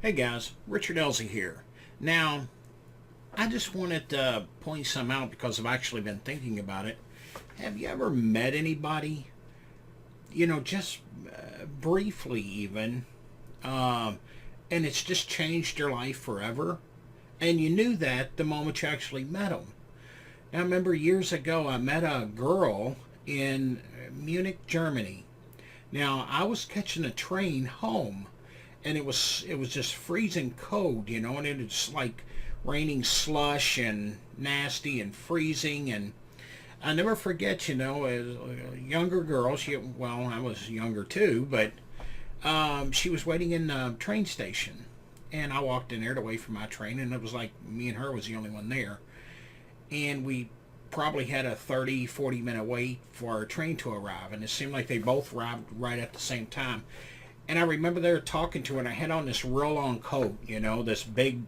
Hey guys, Richard Elsey here. Now, I just wanted to point some out because I've actually been thinking about it. Have you ever met anybody, just briefly even, um, and it's just changed your life forever? And you knew that the moment you actually met them. Now, I remember years ago I met a girl in Munich, Germany. Now, I was catching a train home and it was just freezing cold, and it was like raining slush and nasty and freezing. And I never forget, as a younger girl, I was younger too, but she was waiting in the train station, and I walked in there to wait for my train, and it was like me and her was the only one there, and we probably had a 30-40 minute wait for our train to arrive, and it seemed like they both arrived right at the same time. And I remember they were talking to her, and I had on this real long coat, this big,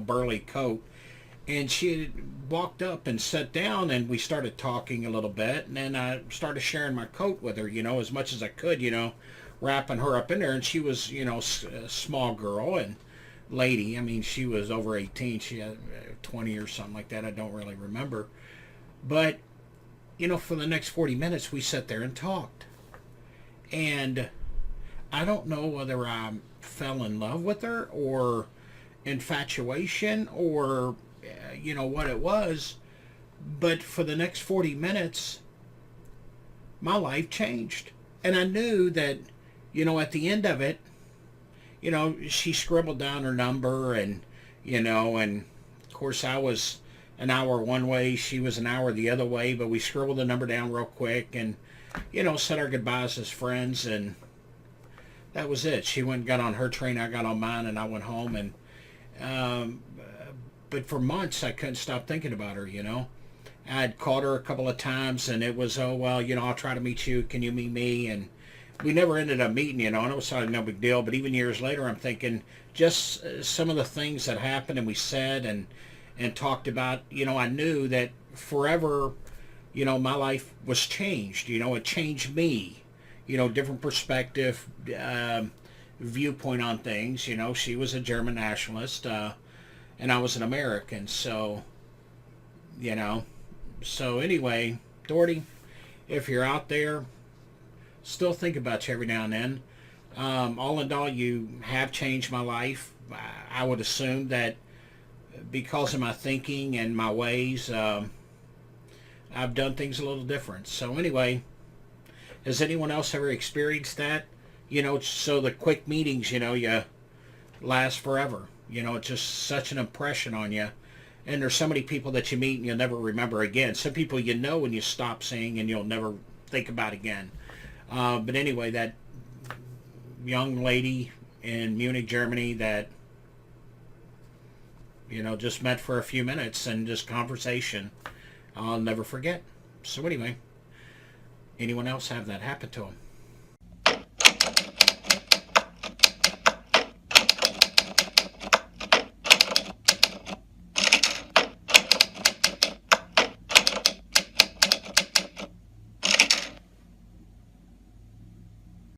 burly coat. And she had walked up and sat down, and we started talking a little bit. And then I started sharing my coat with her, as much as I could, wrapping her up in there. And she was, a small girl and lady. I mean, she was over 18. She had 20 or something like that. I don't really remember. But, for the next 40 minutes, we sat there and talked. And I don't know whether I fell in love with her or infatuation or, what it was. But for the next 40 minutes, my life changed. And I knew that, at the end of it, she scribbled down her number and of course I was an hour one way, she was an hour the other way, but we scribbled the number down real quick and, said our goodbyes as friends, and that was it. She went and got on her train, I got on mine, and I went home. And um, but for months I couldn't stop thinking about her. I'd called her a couple of times, and it was, oh well, I'll try to meet you. Can you meet me? And we never ended up meeting. And it was sort of no big deal. But even years later, I'm thinking just some of the things that happened and we said and talked about. I knew that forever. My life was changed. It changed me. Different perspective, viewpoint on things. She was a German nationalist, and I was an American. So, you know, so anyway, Doherty, if you're out there, still think about you every now and then. All in all, you have changed my life. I would assume that because of my thinking and my ways, I've done things a little different. So anyway, has anyone else ever experienced that? So the quick meetings, you last forever. It's just such an impression on you. And there's so many people that you meet and you'll never remember again. Some people when you stop seeing and you'll never think about again. But anyway, that young lady in Munich, Germany that, just met for a few minutes and just conversation, I'll never forget. So anyway, anyone else have that happen to them?